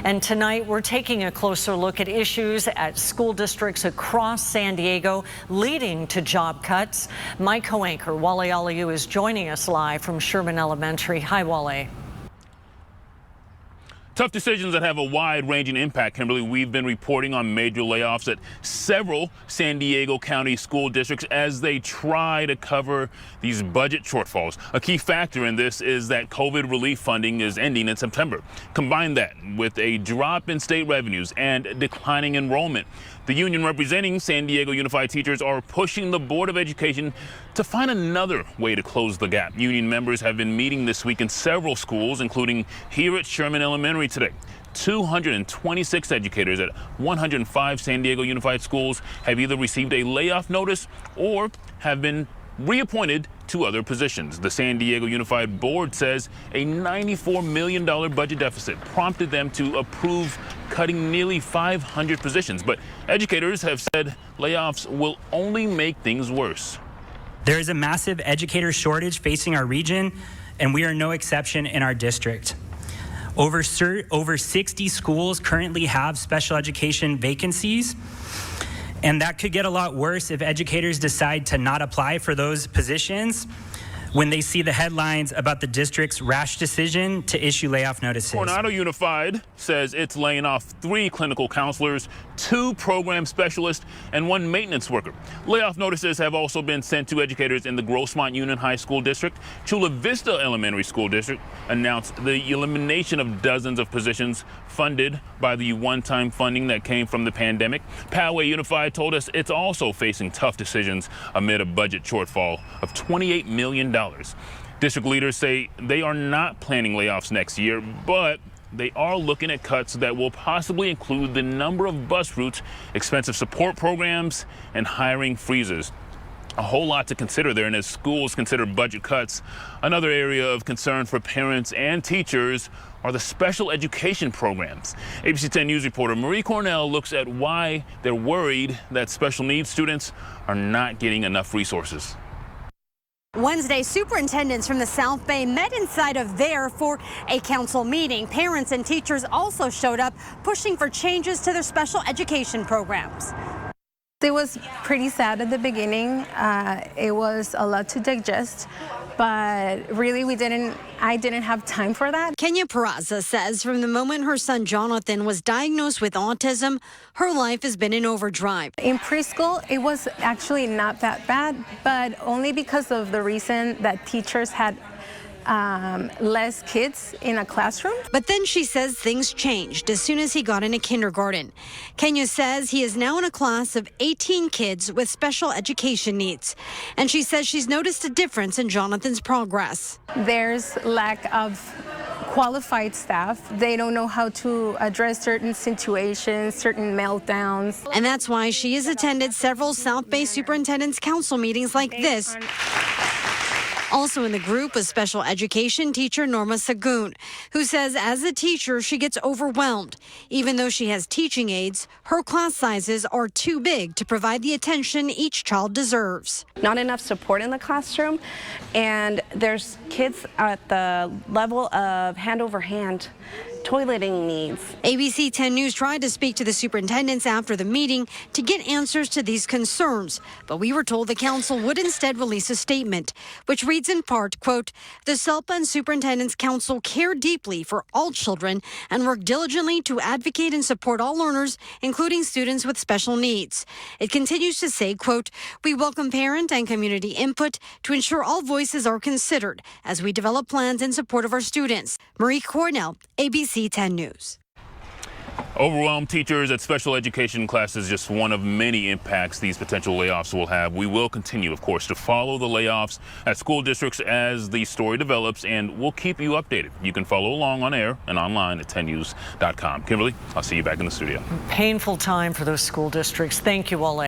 And tonight we're taking a closer look at issues at school districts across San Diego leading to job cuts. My co-anchor Wale Aliyu is joining us live from Sherman Elementary. Hi, Wale. Tough decisions that have a wide-ranging impact, Kimberly. We've been reporting on major layoffs at several San Diego County school districts as they try to cover these budget shortfalls. A key factor in this is that COVID relief funding is ending in September. Combine that with a drop in state revenues and declining enrollment. The union representing San Diego Unified Teachers are pushing the Board of Education to find another way to close the gap. Union members have been meeting this week in several schools, including here at Sherman Elementary today. 226 educators at 105 San Diego Unified Schools have either received a layoff notice or have been reappointed to other positions. The San Diego Unified Board says a $94 million budget deficit prompted them to approve cutting nearly 500 positions. But educators have said layoffs will only make things worse. There is a massive educator shortage facing our region, and we are no exception in our district. Over 60 schools currently have special education vacancies, and that could get a lot worse if educators decide to not apply for those positions when they see the headlines about the district's rash decision to issue layoff notices. Coronado Unified says it's laying off 3 clinical counselors, 2 program specialists, and 1 maintenance worker. Layoff notices have also been sent to educators in the Grossmont Union High School District. Chula Vista Elementary School District announced the elimination of dozens of positions funded by the one-time funding that came from the pandemic. Poway Unified told us it's also facing tough decisions amid a budget shortfall of $28 million. District leaders say they are not planning layoffs next year, but they are looking at cuts that will possibly include the number of bus routes, expensive support programs, and hiring freezes. A whole lot to consider there, and as schools consider budget cuts, another area of concern for parents and teachers are the special education programs. ABC 10 News reporter Marie Cornell looks at why they're worried that special needs students are not getting enough resources. Wednesday, superintendents from the South Bay met inside of there for a council meeting. Parents and teachers also showed up, pushing for changes to their special education programs. It was pretty sad at the beginning. It was a lot to digest, but really I didn't have time for that. Kenya Peraza says from the moment her son Jonathan was diagnosed with autism, her life has been in overdrive. In preschool, it was actually not that bad, but only because of the reason that teachers had less kids in a classroom. But then she says things changed as soon as he got into kindergarten. Kenya says he is now in a class of 18 kids with special education needs. And she says she's noticed a difference in Jonathan's progress. There's lack of qualified staff. They don't know how to address certain situations, certain meltdowns. And that's why she has attended several South Bay Superintendent's Council meetings like this. Also in the group was special education teacher Norma Sagoon, who says as a teacher she gets overwhelmed. Even though she has teaching aides, her class sizes are too big to provide the attention each child deserves. Not enough support in the classroom, and there's kids at the level of hand over hand toileting needs. ABC 10 News tried to speak to the superintendents after the meeting to get answers to these concerns, but we were told the council would instead release a statement, which reads in part, quote, "The SELPA and Superintendents Council care deeply for all children and work diligently to advocate and support all learners, including students with special needs." It continues to say, quote, "We welcome parent and community input to ensure all voices are considered as we develop plans in support of our students." Marie Cornell, ABC 10 News. Overwhelmed teachers at special education classes, just one of many impacts these potential layoffs will have. We will continue, of course, to follow the layoffs at school districts as the story develops, and we'll keep you updated. You can follow along on air and online at 10news.com. Kimberly, I'll see you back in the studio. Painful time for those school districts. Thank you, Wale.